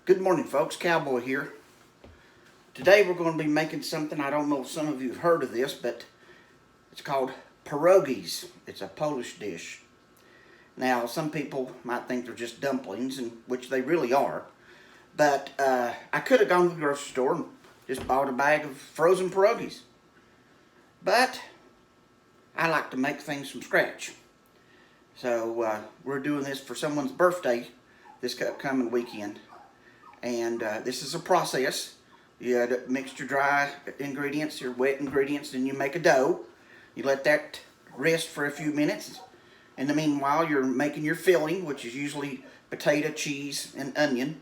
Good morning, folks. Cowboy here. Today we're going to be making something, I don't know if some of you have heard of this, but it's called perogies. It's a Polish dish. Now, some people might think they're just dumplings, and which they really are. But I could have gone to the grocery store and just bought a bag of frozen perogies. But I like to make things from scratch. So we're doing this for someone's birthday this upcoming weekend. And this is a process. You mix your dry ingredients, your wet ingredients, then you make a dough. You let that rest for a few minutes. In the meanwhile, you're making your filling, which is usually potato, cheese, and onion.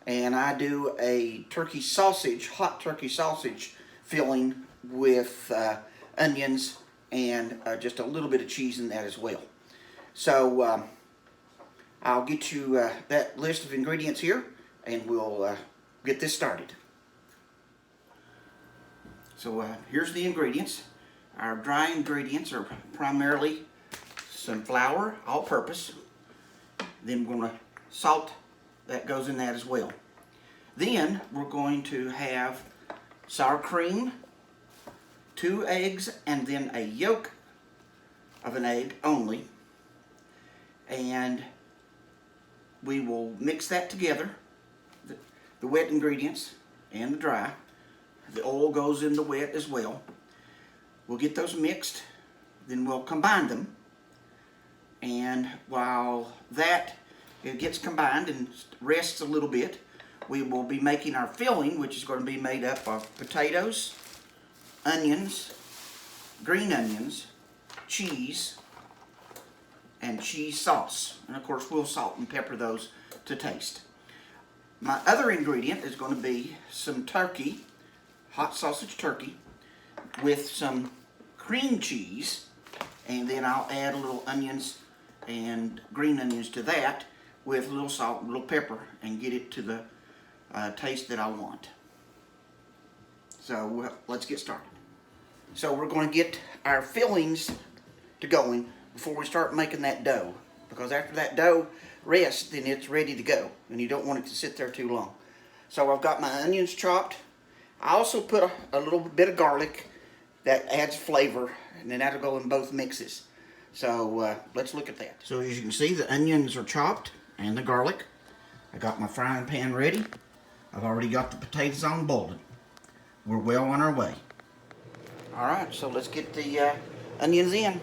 And I do a turkey sausage, hot turkey sausage filling with onions and just a little bit of cheese in that as well. So I'll get you that list of ingredients here, and we'll get this started. So here's the ingredients. Our dry ingredients are primarily some flour, all-purpose. Then we're going to salt, that goes in that as well. Then we're going to have sour cream, 2 eggs, and then a yolk of an egg only. And we will mix that together. The wet ingredients and the dry. The oil goes in the wet as well. We'll get those mixed, then we'll combine them. And while it gets combined and rests a little bit, we will be making our filling, which is going to be made up of potatoes, onions, green onions, cheese, and cheese sauce. And of course we'll salt and pepper those to taste. My other ingredient is going to be some turkey, hot sausage turkey, with some cream cheese, and then I'll add a little onions and green onions to that with a little salt and a little pepper and get it to the taste that I want. So let's get started. So we're going to get our fillings to going before we start making that dough, because after that dough rests, then it's ready to go, and you don't want it to sit there too long. So I've got my onions chopped. I also put a little bit of garlic that adds flavor, and then that'll go in both mixes. So let's look at that. So as you can see, the onions are chopped and the garlic. I got my frying pan ready. I've already got the potatoes on boiling. We're well on our way. All right, so let's get the onions in.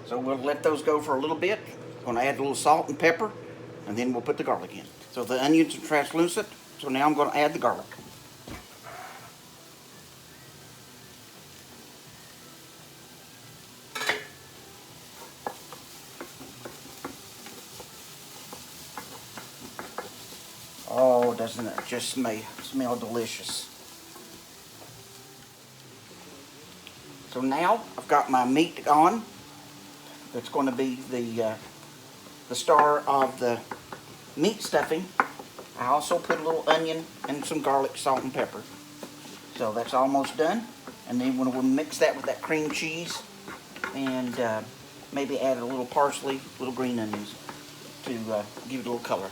So we'll let those go for a little bit. Going to add a little salt and pepper, and then we'll put the garlic in. So the onions are translucent, so now I'm going to add the garlic. Oh, doesn't it just smell delicious? So now I've got my meat on. That's going to be the star of the meat stuffing. I also put a little onion and some garlic, salt, and pepper. So that's almost done. And then we'll mix that with that cream cheese and maybe add a little parsley, little green onions to give it a little color.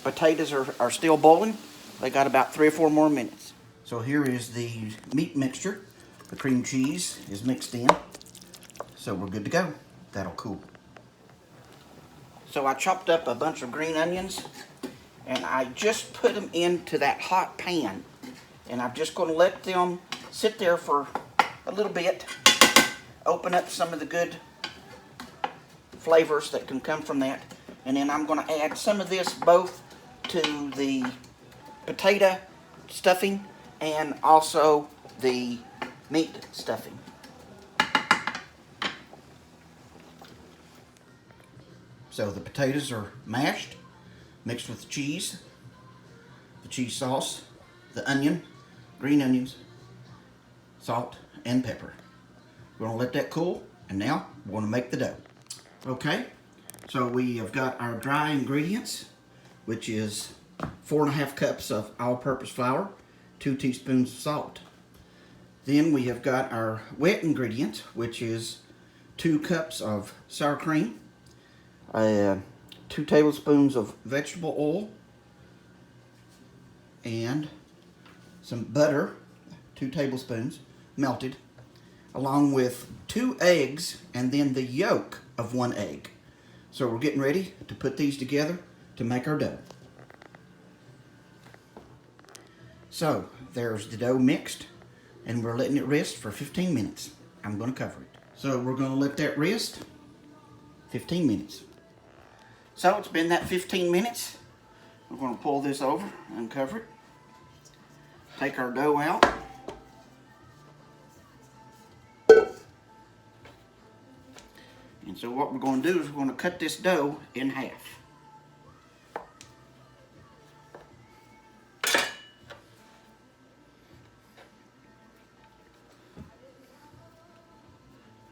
Potatoes are still boiling. They got about 3 or 4 more minutes. So here is the meat mixture. The cream cheese is mixed in. So we're good to go. That'll cool. So I chopped up a bunch of green onions, and I just put them into that hot pan. And I'm just going to let them sit there for a little bit, open up some of the good flavors that can come from that. And then I'm going to add some of this both to the potato stuffing and also the meat stuffing. So the potatoes are mashed, mixed with the cheese sauce, the onion, green onions, salt, and pepper. We're going to let that cool, And now we're going to make the dough. Okay, so we have got our dry ingredients, which is 4½ cups of all-purpose flour, 2 teaspoons of salt. Then we have got our wet ingredients, which is 2 cups of sour cream, 2 tablespoons of vegetable oil, and some butter, 2 tablespoons, melted, along with 2 eggs and then the yolk of 1 egg. So we're getting ready to put these together to make our dough. So there's the dough mixed, and we're letting it rest for 15 minutes. I'm going to cover it. So we're going to let that rest 15 minutes. So it's been that 15 minutes. We're going to pull this over and cover it. Take our dough out. And so what we're going to do is we're going to cut this dough in half.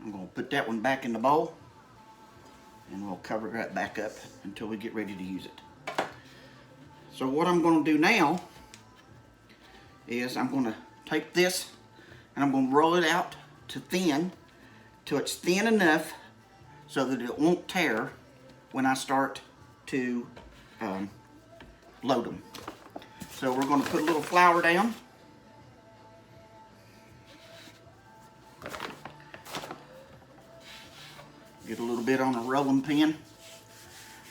I'm going to put that one back in the bowl, and we'll cover it right back up until we get ready to use it. So what I'm going to do now is I'm going to take this and I'm going to roll it out to thin, till it's thin enough so that it won't tear when I start to load them. So we're going to put a little flour down. Get a little bit on a rolling pin.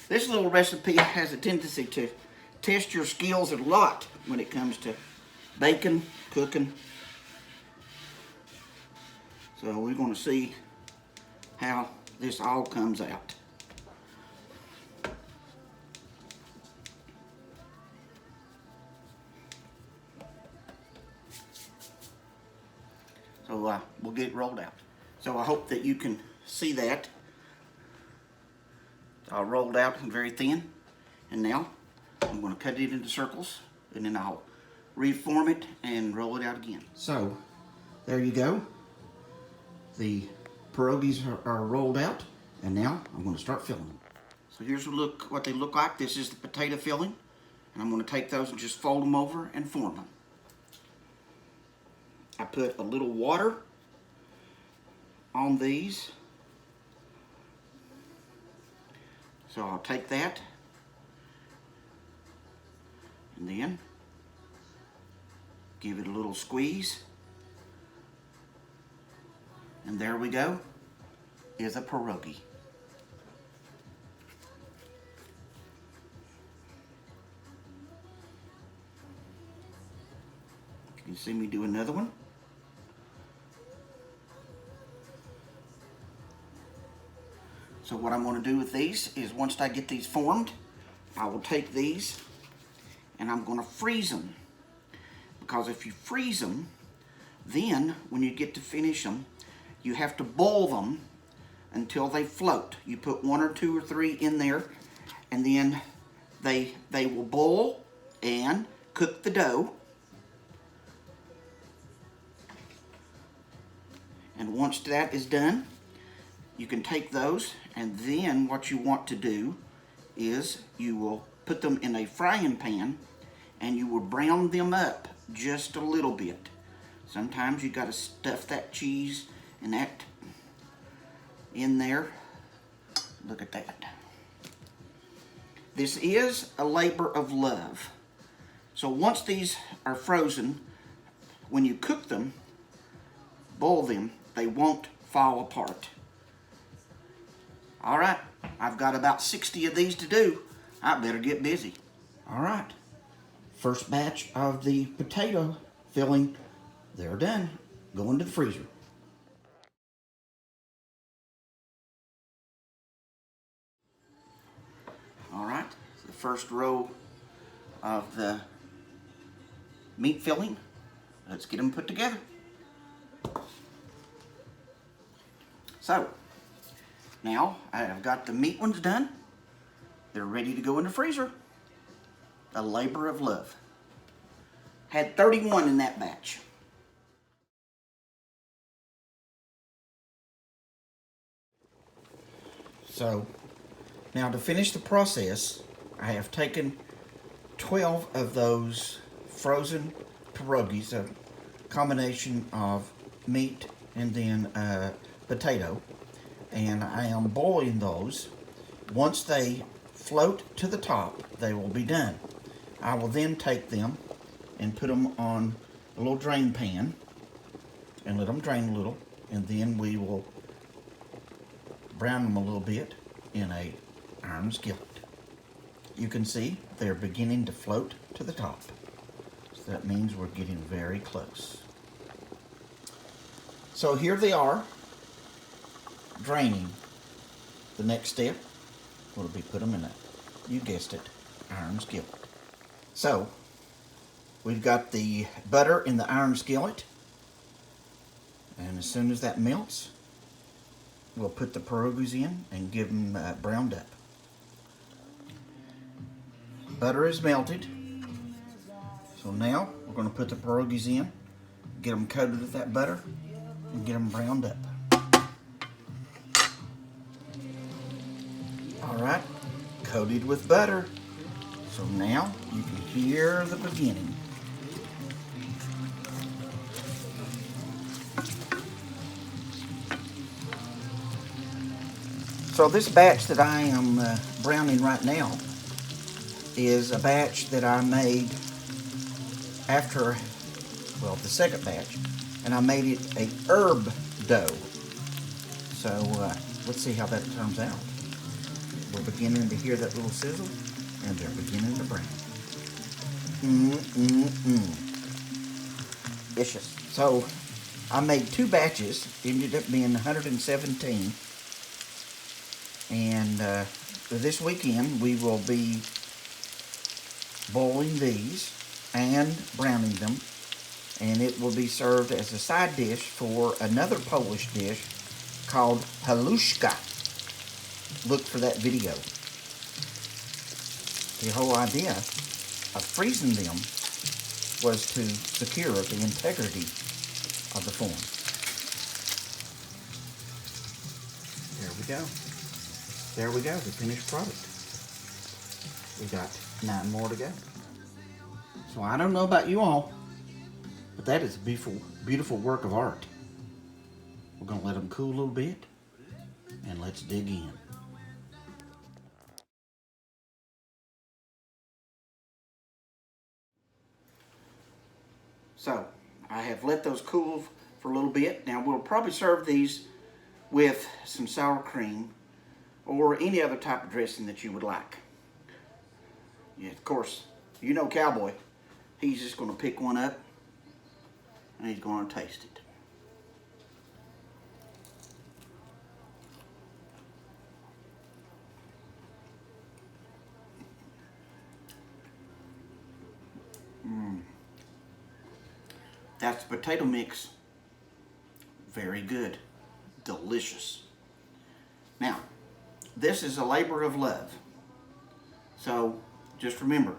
This little recipe has a tendency to test your skills a lot when it comes to baking, cooking. So we're going to see how this all comes out. So we'll get it rolled out. So I hope that you can see that. It's all rolled out and very thin. And now I'm going to cut it into circles, and then I'll reform it and roll it out again. So there you go. The pierogies are rolled out, and now I'm going to start filling them. So here's what they look like. This is the potato filling, and I'm going to take those and just fold them over and form them. I put a little water on these, so I'll take that and then give it a little squeeze. And there we go, is a pierogi. You can see me do another one. So what I'm going to do with these is once I get these formed, I will take these and I'm going to freeze them. Because if you freeze them, then when you get to finish them, you have to boil them until they float. You put 1 or 2 or 3 in there, and then they will boil and cook the dough. And once that is done, you can take those, and then what you want to do is you will put them in a frying pan and you will brown them up just a little bit. Sometimes you got to stuff that cheese and that in there. Look at that. This is a labor of love. So once these are frozen, when you cook them, boil them, they won't fall apart. All right, I've got about 60 of these to do. I better get busy. All right, first batch of the potato filling, they're done. Go into the freezer. All right, the first row of the meat filling. Let's get them put together. So, now I've got the meat ones done. They're ready to go in the freezer. A labor of love. Had 31 in that batch. So now to finish the process, I have taken 12 of those frozen pierogies, a combination of meat and then potato, and I am boiling those. Once they float to the top, they will be done. I will then take them and put them on a little drain pan and let them drain a little, and then we will brown them a little bit in a iron skillet. You can see they're beginning to float to the top. So that means we're getting very close. So here they are, draining. The next step will be put them in a, you guessed it, iron skillet. So we've got the butter in the iron skillet, and as soon as that melts, we'll put the pierogies in and give them browned up. Butter is melted, so now we're going to put the pierogies in, get them coated with that butter, and get them browned up. Alright, coated with butter. So now you can hear the beginning. So this batch that I am browning right now is a batch that I made after, well, the second batch, and I made it a herb dough. So let's see how that turns out. We're beginning to hear that little sizzle, and they're beginning to brown. Delicious. So I made 2 batches, ended up being 117. And this weekend we will be boiling these and browning them, and it will be served as a side dish for another Polish dish called haluszka. Look for that video. The whole idea of freezing them was to secure the integrity of the form. There we go. There we go, the finished product. We got 9 more to go. So I don't know about you all, but that is a beautiful, beautiful work of art. We're going to let them cool a little bit, and let's dig in. So I have let those cool for a little bit. Now we'll probably serve these with some sour cream or any other type of dressing that you would like. Yeah, of course, you know Cowboy. He's just going to pick one up and he's going to taste it. That's the potato mix. Very good. Delicious. Now, this is a labor of love. So, just remember,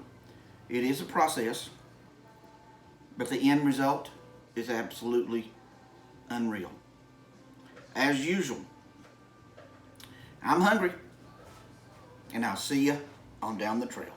it is a process, but the end result is absolutely unreal. As usual, I'm hungry, and I'll see you on down the trail.